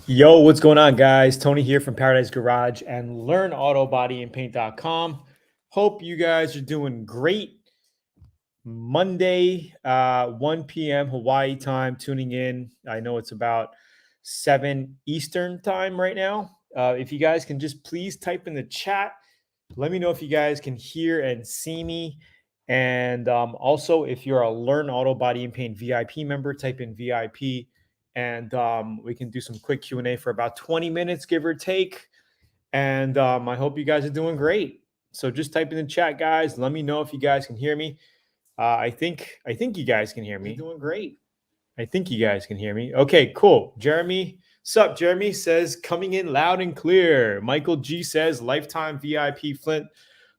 Yo, what's going on, guys? Tony here from Paradise Garage and LearnAutoBodyAndPaint.com. Hope you guys are doing great. Monday, 1 p.m. Hawaii time, tuning in. I know it's about 7 Eastern time right now. If you guys can just please type in the chat, let me know if you guys can hear and see me. And also, if you're a Learn Auto Body and Paint VIP member, type in VIP, and we can do some quick Q&A for about 20 minutes, give or take. And I hope you guys are doing great. So just type in the chat, guys. Let me know if you guys can hear me. I think you guys can hear me. You're doing great. I think you guys can hear me. Okay, cool. Jeremy, sup? Jeremy says coming in loud and clear. Michael G says lifetime VIP Flint,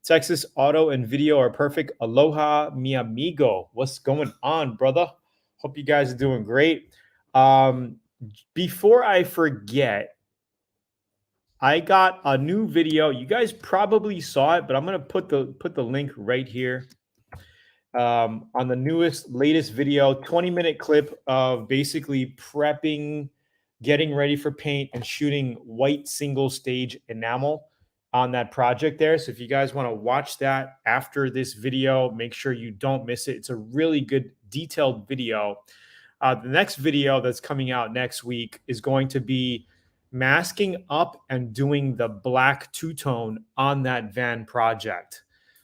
Texas auto and video are perfect. Aloha, mi amigo. What's going on, brother? Hope you guys are doing great. Before I forget, I got a new video. You guys probably saw it, but I'm gonna put the link right here on the latest video, 20-minute clip of basically prepping, getting ready for paint, and shooting white single stage enamel on that project there. So if you guys want to watch that after this video, make sure you don't miss it. It's a really good detailed video. The next video that's coming out next week is going to be masking up and doing the black two-tone on that van project.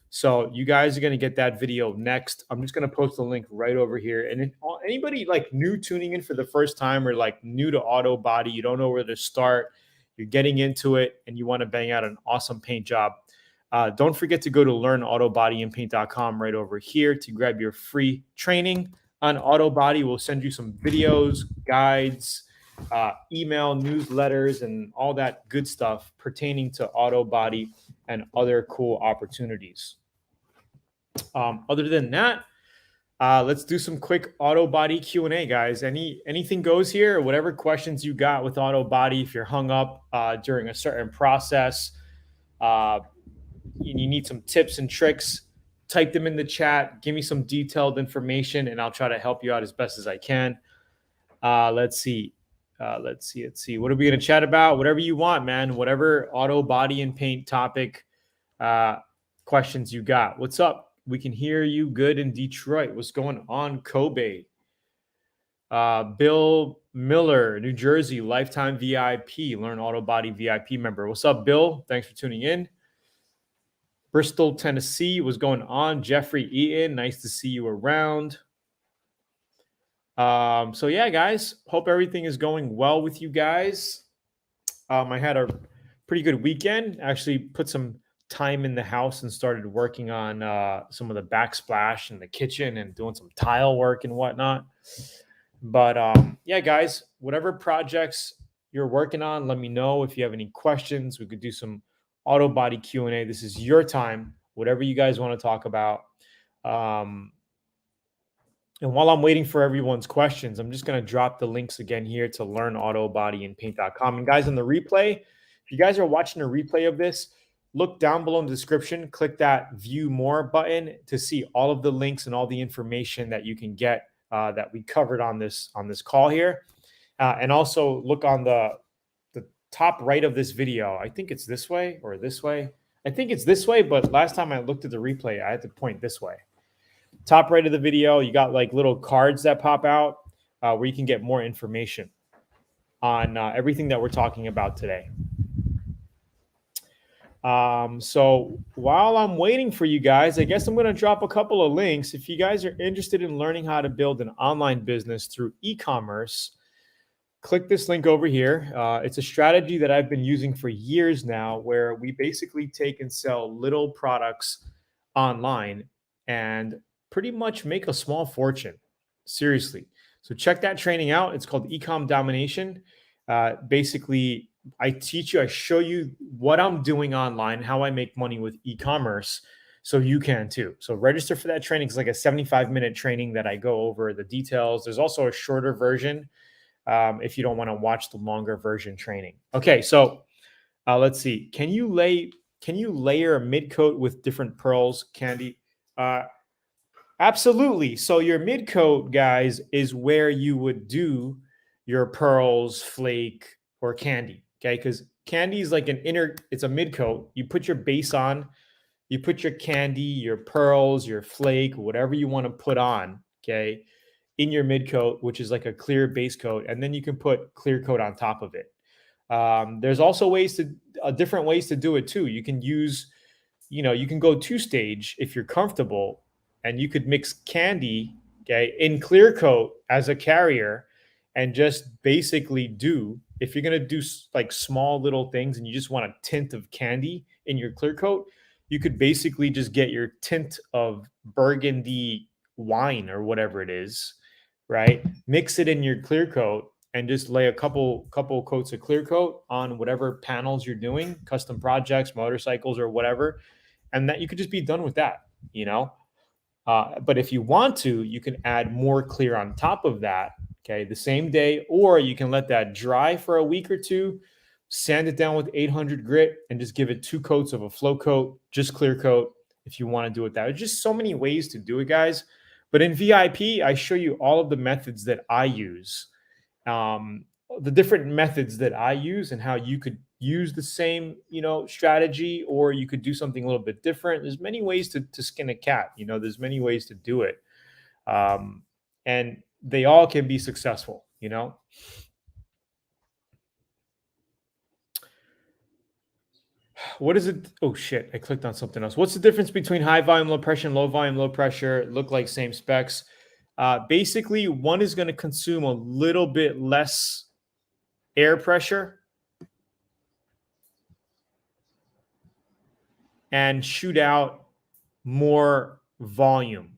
So you guys are going to get that video next. I'm just going to post the link right over here. And if anybody like new tuning in for the first time or like new to auto body, you don't know where to start, you're getting into it and you want to bang out an awesome paint job, don't forget to go to learnautobodyandpaint.com right over here to grab your free training on auto body. We'll send you some videos, guides, email, newsletters, and all that good stuff pertaining to auto body and other cool opportunities. Other than that, let's do some quick auto body Q&A, guys. Anything goes here, whatever questions you got with auto body. If you're hung up during a certain process, you need some tips and tricks, type them in the chat. Give me some detailed information, and I'll try to help you out as best as I can. Let's see. What are we going to chat about? Whatever you want, man. Whatever auto body and paint topic questions you got. What's up? We can hear you good in Detroit. What's going on, Kobe? Bill Miller, New Jersey, lifetime VIP, Learn Auto Body VIP member. What's up, Bill? Thanks for tuning in. Bristol, Tennessee, what's going on? Jeffrey Eaton, nice to see you around. So yeah, guys, hope everything is going well with you guys. I had a pretty good weekend. Actually put some time in the house and started working on some of the backsplash in the kitchen and doing some tile work and whatnot. But yeah, guys, whatever projects you're working on, let me know. If you have any questions, we could do some auto body Q&A. This is your time, whatever you guys want to talk about. And while I'm waiting for everyone's questions, I'm just going to drop the links again here to learnautobodyandpaint.com. And guys, on the replay, if you guys are watching a replay of this, look down below in the description, click that view more button to see all of the links and all the information that you can get that we covered on this call here. And also look on the top right of this video. I think it's this way or this way. I think it's this way, but last time I looked at the replay, I had to point this way. Top right of the video, you got like little cards that pop out where you can get more information on everything that we're talking about today. So while I'm waiting for you guys, I guess I'm going to drop a couple of links. If you guys are interested in learning how to build an online business through e-commerce, click this link over here. It's a strategy that I've been using for years now, where we basically take and sell little products online and pretty much make a small fortune. Seriously. So check that training out. It's called Ecom Domination. Basically, I show you what I'm doing online, how I make money with e-commerce, so you can too. So register for that training. It's like a 75-minute training that I go over the details. There's also a shorter version if you don't want to watch the longer version training. Okay, so let's see. Can you layer a mid coat with different pearls, Candy? Absolutely. So your mid coat, guys, is where you would do your pearls, flake, or candy. Okay, because candy is like it's a mid coat. You put your base on, you put your candy, your pearls, your flake, whatever you want to put on, okay, in your mid coat, which is like a clear base coat, and then you can put clear coat on top of it. There's also different ways to do it too. You can use, you can go two stage if you're comfortable, and you could mix candy, okay, in clear coat as a carrier, and just basically if you're going to do like small little things and you just want a tint of candy in your clear coat, you could basically just get your tint of burgundy wine or whatever it is, right? Mix it in your clear coat and just lay a couple coats of clear coat on whatever panels you're doing, custom projects, motorcycles, or whatever, and that you could just be done with that, you know. But if you want to, you can add more clear on top of that, okay, the same day, or you can let that dry for a week or two, sand it down with 800 grit, and just give it 2 coats of a flow coat, just clear coat, if you want to do it that way. There's just so many ways to do it, guys. But in VIP, I show you all of the methods that I use, the different methods that I use, and how you could use the same, strategy, or you could do something a little bit different. There's many ways to skin a cat. There's many ways to do it, and they all can be successful. What is it? Oh shit! I clicked on something else. What's the difference between high volume, low pressure, and low volume, low pressure? Look like same specs. Basically, one is going to consume a little bit less air pressure and shoot out more volume.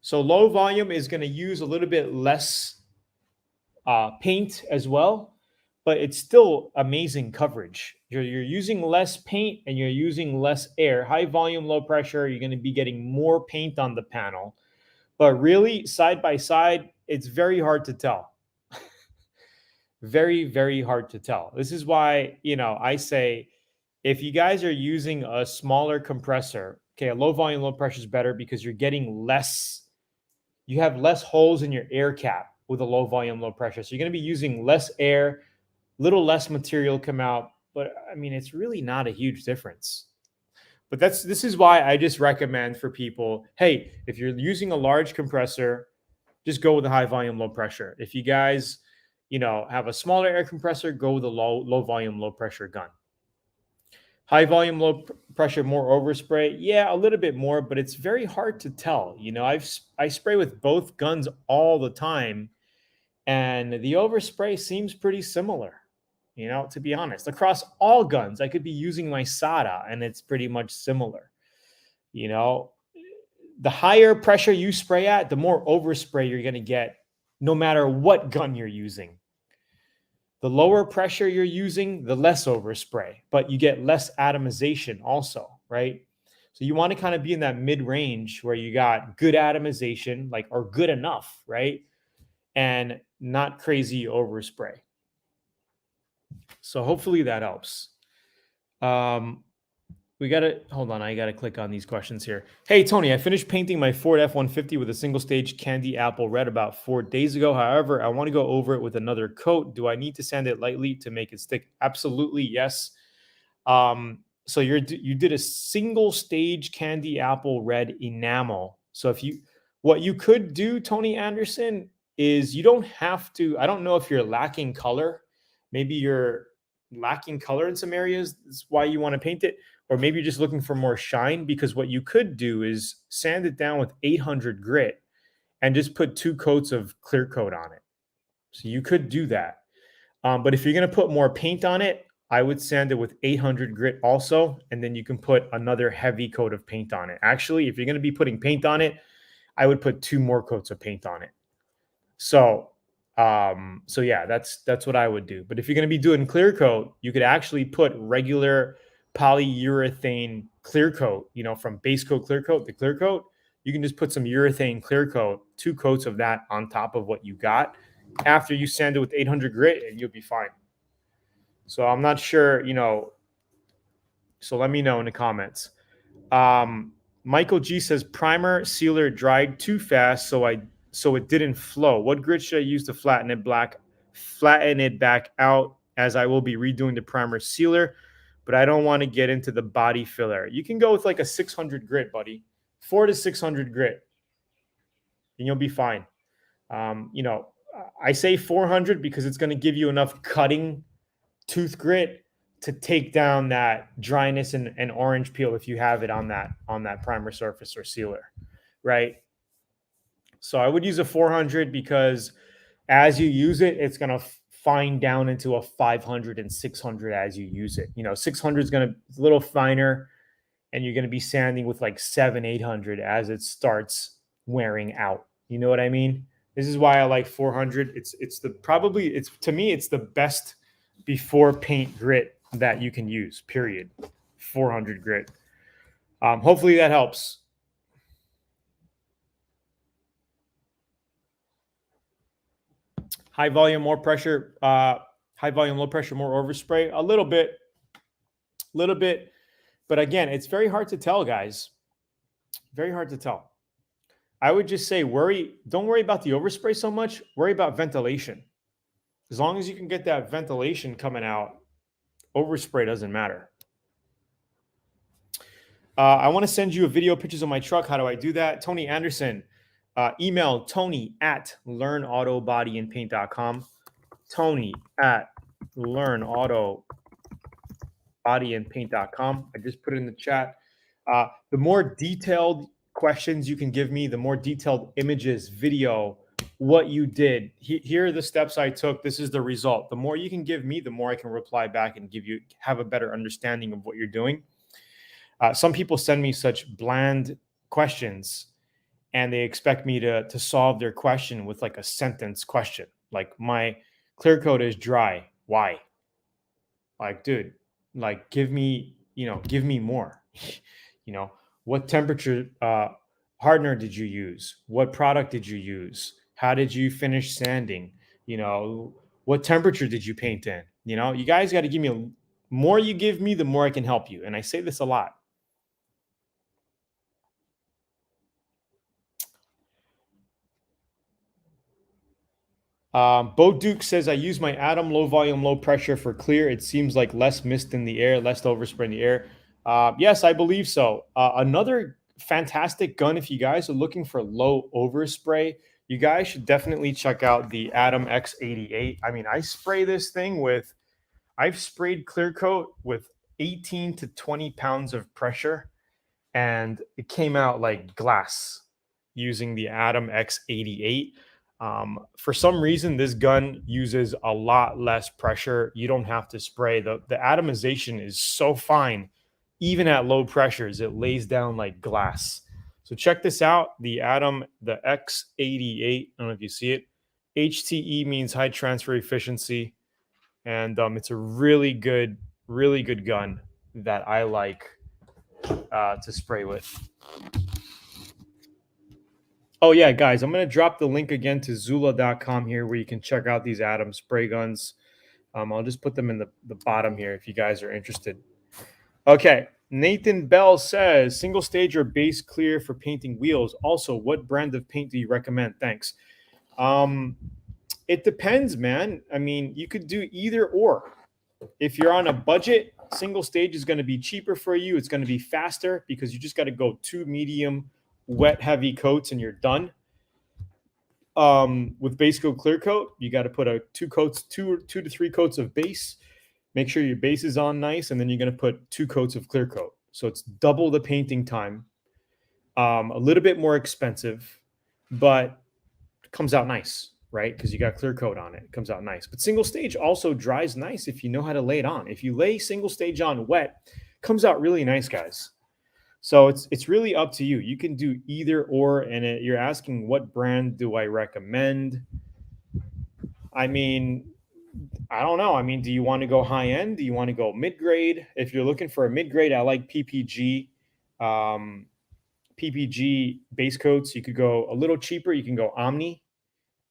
So low volume is going to use a little bit less paint as well, but it's still amazing coverage. You're using less paint and you're using less air. High volume, low pressure, you're going to be getting more paint on the panel. But really, side by side, it's very hard to tell. Very, very hard to tell. This is why, I say, if you guys are using a smaller compressor, okay, a low volume, low pressure is better because you're getting you have less holes in your air cap with a low volume, low pressure. So you're going to be using less air, little less material come out. But I mean, it's really not a huge difference. But this is why I just recommend for people, hey, if you're using a large compressor, just go with a high volume, low pressure. If you guys, have a smaller air compressor, go with a low volume, low pressure gun. High volume, low pressure, more overspray. Yeah, a little bit more, but it's very hard to tell. I spray with both guns all the time, and the overspray seems pretty similar. To be honest, across all guns, I could be using my SATA, and it's pretty much similar. The higher pressure you spray at, the more overspray you're going to get, no matter what gun you're using. The lower pressure you're using, the less overspray, but you get less atomization also, right? So you want to kind of be in that mid-range where you got good atomization, or good enough, right? And not crazy overspray. So hopefully that helps. Hold on. I got to click on these questions here. Hey, Tony, I finished painting my Ford F-150 with a single stage candy apple red about 4 days ago. However, I want to go over it with another coat. Do I need to sand it lightly to make it stick? Absolutely. Yes. So you did a single stage candy apple red enamel. So what you could do, Tony Anderson, is you don't have to, I don't know if you're lacking color. Maybe you're lacking color in some areas. That's why you want to paint it. Or maybe you're just looking for more shine, because what you could do is sand it down with 800 grit and just put 2 coats of clear coat on it. So you could do that. But if you're going to put more paint on it, I would sand it with 800 grit also, and then you can put another heavy coat of paint on it. Actually, if you're going to be putting paint on it, I would put 2 more coats of paint on it. So yeah, that's what I would do. But if you're going to be doing clear coat, you could actually put regular polyurethane clear coat, from base coat clear coat, the clear coat. You can just put some urethane clear coat, 2 coats of that on top of what you got after you sand it with 800 grit, and you'll be fine. So I'm not sure, so let me know in the comments. Michael G says primer sealer dried too fast, so so it didn't flow. What grit should I use to flatten it back out, as I will be redoing the primer sealer, but I don't want to get into the body filler. You can go with like a 600 grit, buddy. 400 to 600 grit, and you'll be fine. I say 400 because it's going to give you enough cutting tooth grit to take down that dryness and orange peel if you have it on that primer surface or sealer, right? So I would use a 400 because as you use it, it's going to fine down into a 500 and 600 as you use it. 600 is going to be a little finer, and you're going to be sanding with like 700-800 as it starts wearing out. You know what I mean? This is why I like 400. It's to me it's the best before paint grit that you can use. Period. 400 grit. Hopefully that helps. High volume, more pressure. High volume, low pressure, more overspray. A little bit. But again, it's very hard to tell, guys. Very hard to tell. I would just say don't worry about the overspray so much. Worry about ventilation. As long as you can get that ventilation coming out, overspray doesn't matter. I want to send you a video pictures of my truck. How do I do that? Tony Anderson. Email Tony@learnautobodyandpaint.com. Tony@learnautobodyandpaint.com. I just put it in the chat. The more detailed questions you can give me, the more detailed images, video, what you did. Here are the steps I took. This is the result. The more you can give me, the more I can reply back and have a better understanding of what you're doing. Some people send me such bland questions, and they expect me to solve their question with like a sentence question. Like, my clear coat is dry. Why? Like, dude, like, give me more. What temperature hardener did you use? What product did you use? How did you finish sanding? What temperature did you paint in? You guys got to give me more you give me, the more I can help you. And I say this a lot. Bo Duke says, I use my Atom low volume, low pressure for clear. It seems like less mist in the air, less overspray in the air. Yes, I believe so. Another fantastic gun, if you guys are looking for low overspray, you guys should definitely check out the Atom X88. I mean, I spray this thing I've sprayed clear coat with 18 to 20 pounds of pressure, and it came out like glass using the Atom X88. For some reason, this gun uses a lot less pressure. You don't have to spray. The atomization is so fine, even at low pressures, it lays down like glass. So check this out, the X88. I don't know if you see it. HTE means high transfer efficiency, and it's a really good gun that I like to spray with. Oh, yeah, guys, I'm going to drop the link again to Zula.com here where you can check out these Atom spray guns. I'll just put them in the bottom here if you guys are interested. Okay, Nathan Bell says, single stage or base clear for painting wheels. Also, what brand of paint do you recommend? Thanks. It depends, man. I mean, you could do either or. If you're on a budget, single stage is going to be cheaper for you. It's going to be faster because you just got to go 2 medium wet heavy coats and you're done. With base coat clear coat, you got to put two to 3 coats of base. Make sure your base is on nice, and then you're going to put 2 coats of clear coat. So it's double the painting time. A little bit more expensive, but it comes out nice, right? Because you got clear coat on it. It comes out nice. But single stage also dries nice if you know how to lay it on. If you lay single stage on wet, it comes out really nice, guys. So it's really up to you. You can do either or, and you're asking what brand do I recommend? I mean, I don't know. I mean, do you want to go high end? Do you want to go mid grade? If you're looking for a mid grade, I like PPG. PPG base coats. You could go a little cheaper. You can go Omni.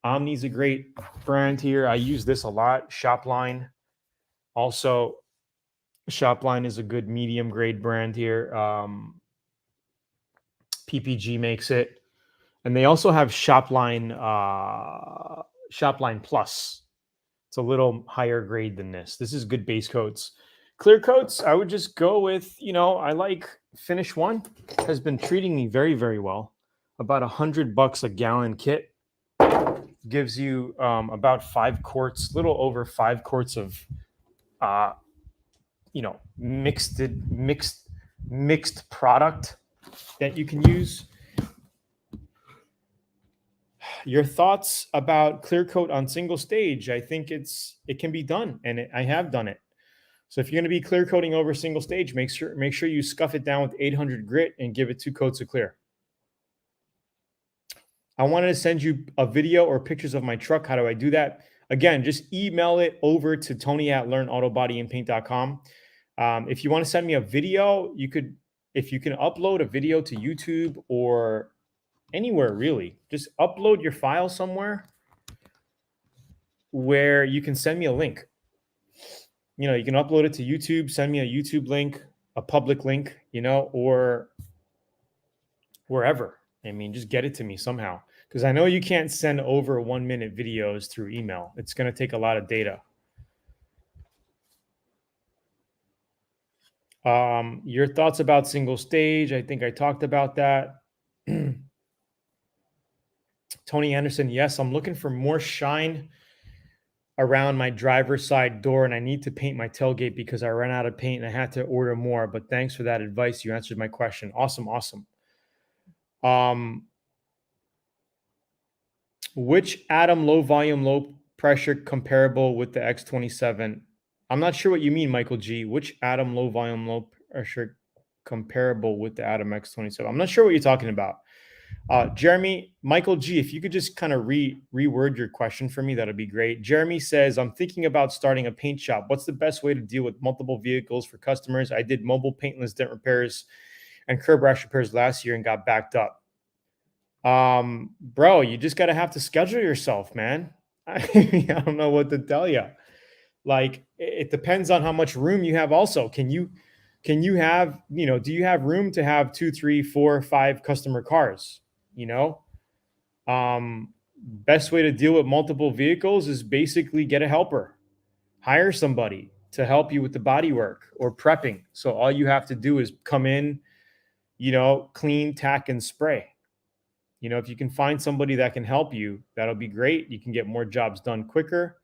Omni's a great brand here. I use this a lot. Shopline. Also, Shopline is a good medium grade brand here. PPG makes it. And they also have Shopline Plus. It's a little higher grade than this. This is good base coats. Clear coats, I would just go with, I like Finish One. Has been treating me very, very well. About $100 a gallon kit. Gives you about 5 quarts, little over 5 quarts of mixed product that you can use. Your thoughts about clear coat on single stage? I think it can be done, and I have done it. So if you're going to be clear coating over single stage, make sure you scuff it down with 800 grit and give it 2 coats of clear. I wanted to send you a video or pictures of my truck. How do I do that? Again, just email it over to tony@learnautobodyandpaint.com. If you want to send me a video, if you can upload a video to YouTube or anywhere really, just upload your file somewhere where you can send me a link. You can upload it to YouTube, send me a YouTube link, a public link, or wherever. Just get it to me somehow, because I know you can't send over 1-minute videos through email. It's going to take a lot of data. Your thoughts about single stage? I think I talked about that. Tony Anderson, yes, I'm looking for more shine around my driver's side door, and I need to paint my tailgate because I ran out of paint and I had to order more. But thanks for that advice. You answered my question. Awesome. Which Atom low volume, low pressure comparable with the X27? I'm not sure what you mean, Michael G. Which Atom low volume, low pressure comparable with the Atom X27? I'm not sure what you're talking about. Jeremy, Michael G, if you could just kind of reword your question for me, that'd be great. Jeremy says, I'm thinking about starting a paint shop. What's the best way to deal with multiple vehicles for customers? I did mobile paintless dent repairs and curb rash repairs last year and got backed up. Bro, you just got to have to schedule yourself, man. I don't know what to tell you. Like, it depends on how much room you have. Also, can you have, do you have room to have 2, 3, 4, 5 customer cars? Best way to deal with multiple vehicles is basically get a helper, hire somebody to help you with the body work or prepping. So all you have to do is come in, clean, tack, and spray. If you can find somebody that can help you, that'll be great. You can get more jobs done quicker.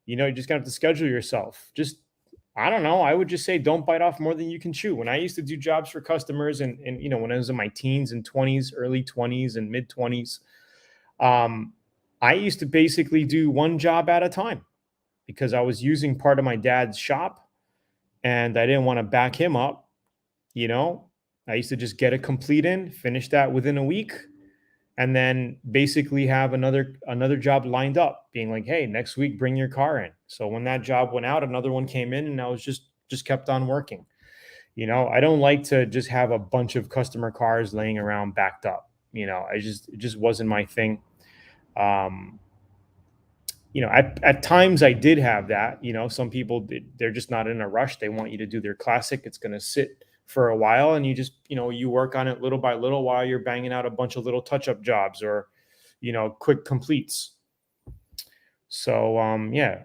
You just gotta have to schedule yourself. I don't know. I would just say don't bite off more than you can chew. When I used to do jobs for customers and when I was in my teens and 20s, early 20s and mid 20s, I used to basically do one job at a time because I was using part of my dad's shop and I didn't want to back him up. I used to just get a complete in, finish that within a week, and then basically have another job lined up, being like, hey, next week, bring your car in. So when that job went out, another one came in and I was just kept on working. I don't like to just have a bunch of customer cars laying around backed up. It just wasn't my thing. At times I did have that. Some people, they're just not in a rush. They want you to do their classic. It's going to sit for a while and you just, you work on it little by little while you're banging out a bunch of little touch-up jobs or, quick completes. So, yeah.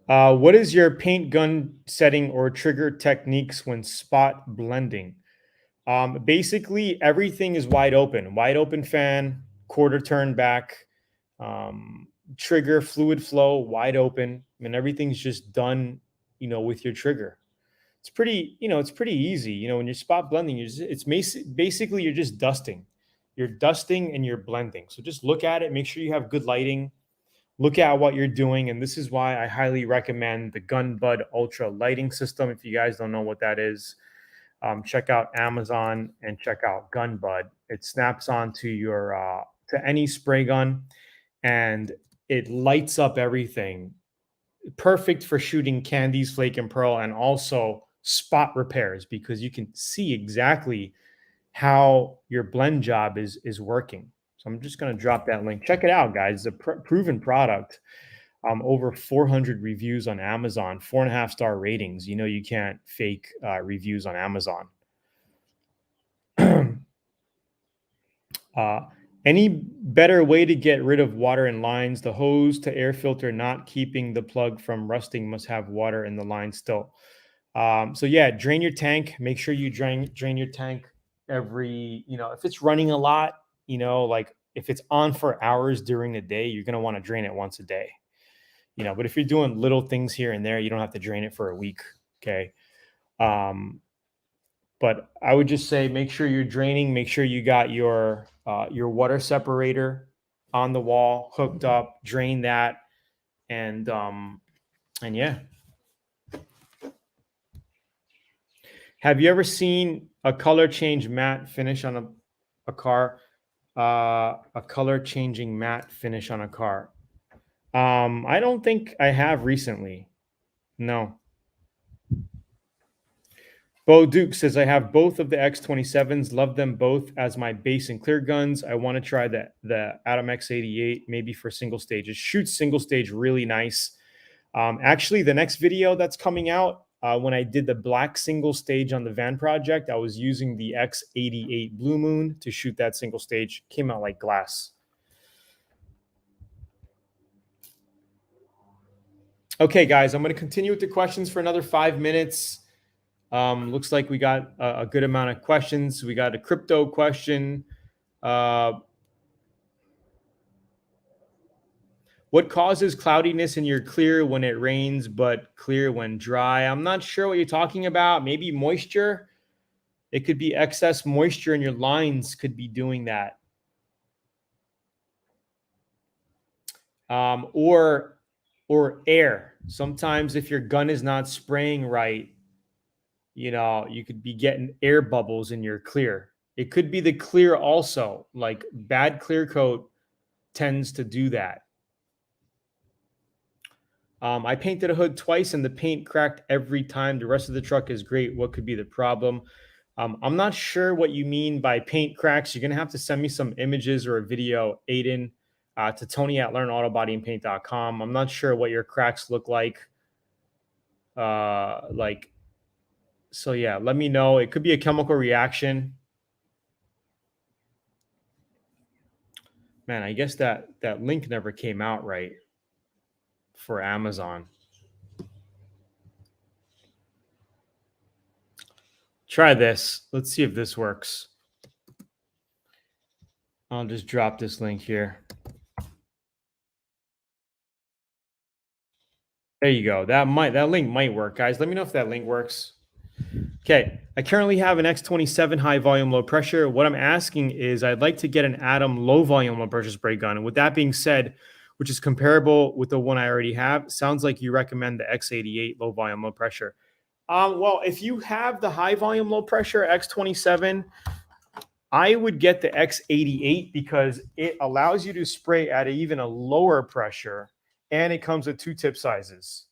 What is your paint gun setting or trigger techniques when spot blending? Basically everything is wide open fan, quarter turn back, trigger, fluid flow, wide open, and everything's just done, with your trigger. It's pretty easy. When you're spot blending, basically you're just dusting. You're dusting and you're blending. So just look at it, make sure you have good lighting, look at what you're doing. And this is why I highly recommend the GunBud Ultra lighting system. If you guys don't know what that is, check out Amazon and check out GunBud. It snaps onto your to any spray gun and it lights up everything. Perfect for shooting candies, flake and pearl, and also spot repairs because you can see exactly how your blend job is working. So I'm just going to drop that link. Check it out, guys. It's a proven product. Over 400 reviews on Amazon, 4.5-star ratings. You can't fake reviews on Amazon. Uh, any better way to get rid of water in lines? The hose to air filter not keeping the plug from rusting must have water in the line still. So yeah, drain your tank. Make sure you drain your tank every, if it's running a lot, like if it's on for hours during the day, you're gonna want to drain it once a day. But if you're doing little things here and there, you don't have to drain it for a week. Okay. But I would just say make sure you're draining. Make sure you got your water separator on the wall hooked up. Drain that, and yeah. Have you ever seen a color change matte finish on a car? A color changing matte finish on a car. I don't think I have recently. No. Bo Duke says, I have both of the X27s, love them both as my base and clear guns. I want to try the Atom X88, maybe for single stage. It shoots single stage really nice. Actually, the next video that's coming out, when I did the black single stage on the van project, I was using the X88 Blue Moon to shoot that single stage. Came out like glass. Okay, guys, I'm going to continue with the questions for another 5 minutes. Looks like we got a good amount of questions. We got a crypto question. What causes cloudiness in your clear when it rains, but clear when dry? I'm not sure what you're talking about. Maybe moisture. It could be excess moisture in your lines could be doing that. Or air. Sometimes if your gun is not spraying right, you could be getting air bubbles in your clear. It could be the clear also. Like bad clear coat tends to do that. I painted a hood twice and the paint cracked every time. The rest of the truck is great. What could be the problem? I'm not sure what you mean by paint cracks. You're going to have to send me some images or a video, Aiden, to Tony at learnautobodyandpaint.com. I'm not sure what your cracks look like. So yeah, let me know. It could be a chemical reaction. Man, I guess that link never came out right for Amazon. Try this. Let's see if this works. I'll just drop this link here. There you go. That link might work, guys. Let me know if that link works. Okay. I currently have an X27 high volume, low pressure. What I'm asking is I'd like to get an Atom low volume, low pressure spray gun. And with that being said, which is comparable with the one I already have, sounds like you recommend the X88 low volume, low pressure. Well, if you have the high volume, low pressure X27, I would get the X88 because it allows you to spray at even a lower pressure, and it comes with 2 tip sizes.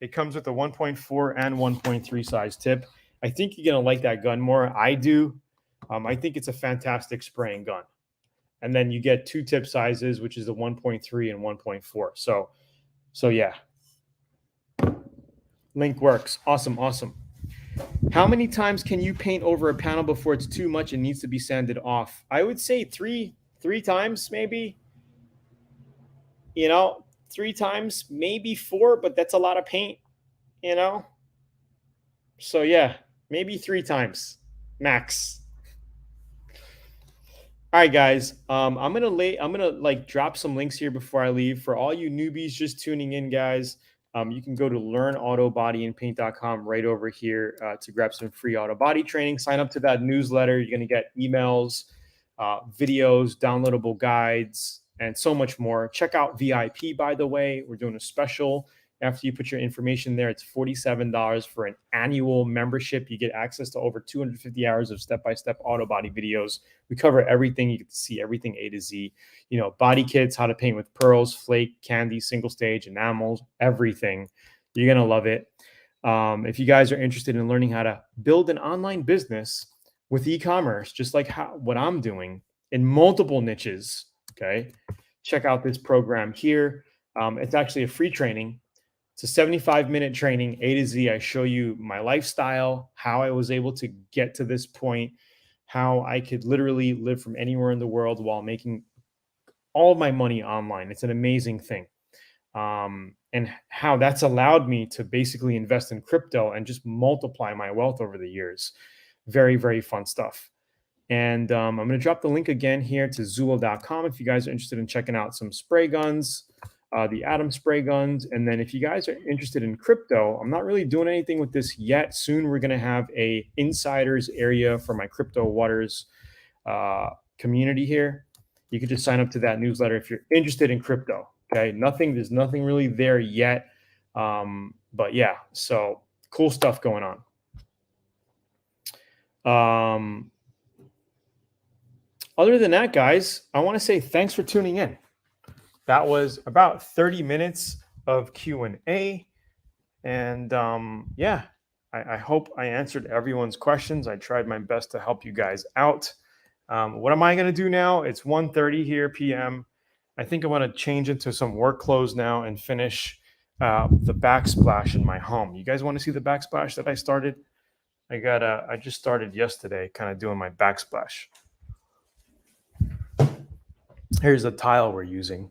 It comes with a 1.4 and 1.3 size tip. I think you're going to like that gun more. I do. I think it's a fantastic spraying gun. And then you get 2 tip sizes, which is the 1.3 and 1.4. So yeah. Link works. Awesome. How many times can you paint over a panel before it's too much and needs to be sanded off? I would say three times, maybe. 3 times, maybe 4, but that's a lot of paint, So yeah, maybe 3 times max. All right, guys. I'm gonna drop some links here before I leave. For all you newbies just tuning in, guys, you can go to learnautobodyandpaint.com right over here to grab some free auto body training. Sign up to that newsletter. You're gonna get emails, videos, downloadable guides, and so much more. Check out VIP, by the way. We're doing a special. After you put your information there, it's $47 for an annual membership. You get access to over 250 hours of step-by-step auto body videos. We cover everything. You get to see everything A to Z. Body kits, how to paint with pearls, flake, candy, single stage, enamels, everything. You're going to love it. If you guys are interested in learning how to build an online business with e-commerce, just like what I'm doing in multiple niches, okay, check out this program here. It's actually a free training. It's a 75-minute training, A to Z. I show you my lifestyle, how I was able to get to this point, how I could literally live from anywhere in the world while making all of my money online. It's an amazing thing. And how that's allowed me to basically invest in crypto and just multiply my wealth over the years. Very, very fun stuff. And I'm going to drop the link again here to Zool.com if you guys are interested in checking out some spray guns, the Atom spray guns. And then if you guys are interested in crypto, I'm not really doing anything with this yet. Soon we're going to have a insiders area for my Crypto Waters community here. You can just sign up to that newsletter if you're interested in crypto. Okay, there's nothing really there yet. But yeah, so cool stuff going on. Other than that, guys, I want to say thanks for tuning in. That was about 30 minutes of Q&A. And yeah, I hope I answered everyone's questions. I tried my best to help you guys out. What am I going to do now? It's 1:30 here p.m. I think I want to change into some work clothes now and finish the backsplash in my home. You guys want to see the backsplash that I started? I just started yesterday kind of doing my backsplash. Here's the tile we're using.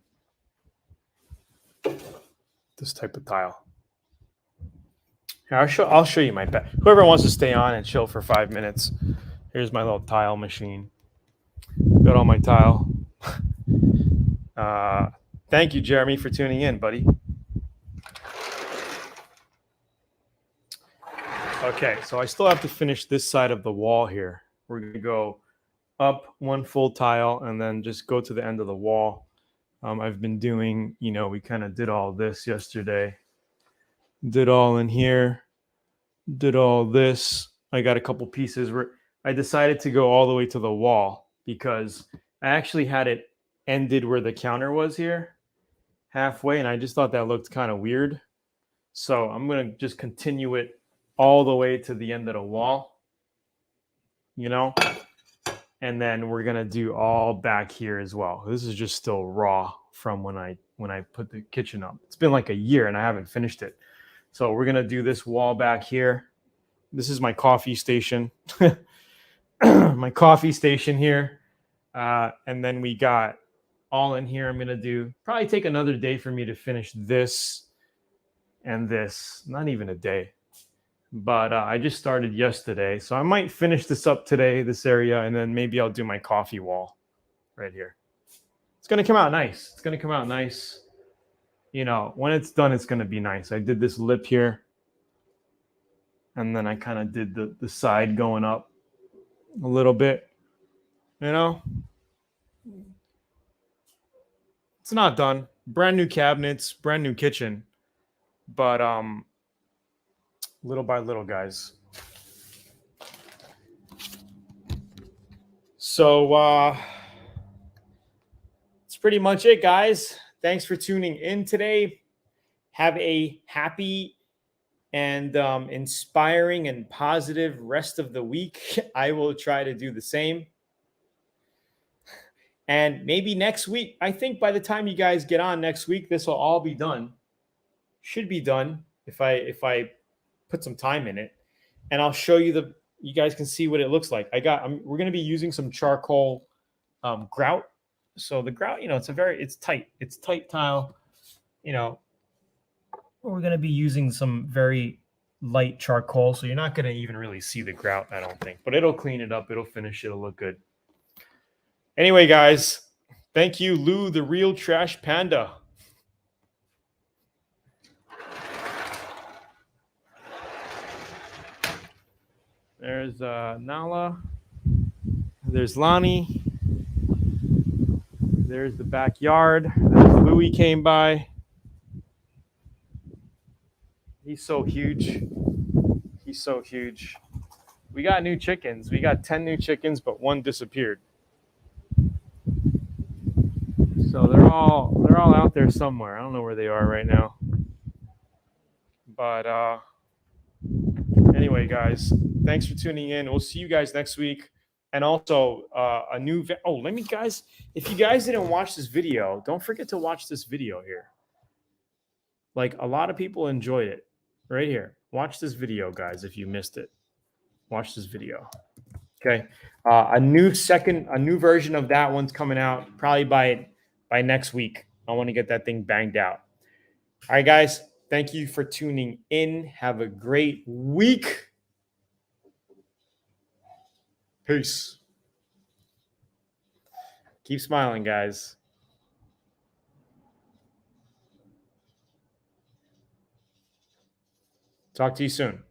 This type of tile. Here, I'll show you my back. Whoever wants to stay on and chill for 5 minutes. Here's my little tile machine. Got all my tile. Thank you, Jeremy, for tuning in, buddy. Okay, so I still have to finish this side of the wall here. We're going to go up one full tile and then just go to the end of the wall. I've been doing, we kind of did all this yesterday. Did all in here. Did all this. I got a couple pieces where I decided to go all the way to the wall because I actually had it ended where the counter was here, halfway, and I just thought that looked kind of weird. So I'm going to just continue it all the way to the end of the wall, and then we're going to do all back here as well. This is just still raw from when I put the kitchen up. It's been like a year and I haven't finished it. So we're going to do this wall back here. This is my coffee station. My coffee station here. And then we got all in here. I'm going to probably take another day for me to finish this and this. Not even a day. But I just started yesterday. So I might finish this up today, this area, and then maybe I'll do my coffee wall right here. It's going to come out nice. It's going to come out nice. When it's done, it's going to be nice. I did this lip here. And then I kind of did the side going up a little bit. It's not done. Brand new cabinets, brand new kitchen. But little by little, guys. So that's pretty much it, guys. Thanks for tuning in today. Have a happy and inspiring and positive rest of the week. I will try to do the same. And maybe next week, I think by the time you guys get on next week, this will all be done. Should be done if I put some time in it. And I'll show you you guys can see what it looks like. We're going to be using some charcoal grout. So the grout, it's tight tile. We're going to be using some very light charcoal. So you're not going to even really see the grout, I don't think. But it'll clean it up. It'll finish. It'll look good. Anyway, guys, thank you, Lou, the real trash panda. There's Nala. There's Lonnie. There's the backyard. There's Louie came by. He's so huge. He's so huge. We got new chickens. We got 10 new chickens, but one disappeared. So they're all out there somewhere. I don't know where they are right now. But anyway, guys, thanks for tuning in. We'll see you guys next week. And also a new guys, if you guys didn't watch this video, don't forget to watch this video here. Like, a lot of people enjoyed it. Right here. Watch this video, guys, if you missed it. Watch this video. Okay. A new version of that one's coming out probably by next week. I want to get that thing banged out. All right, guys. Thank you for tuning in. Have a great week. Peace. Keep smiling, guys. Talk to you soon.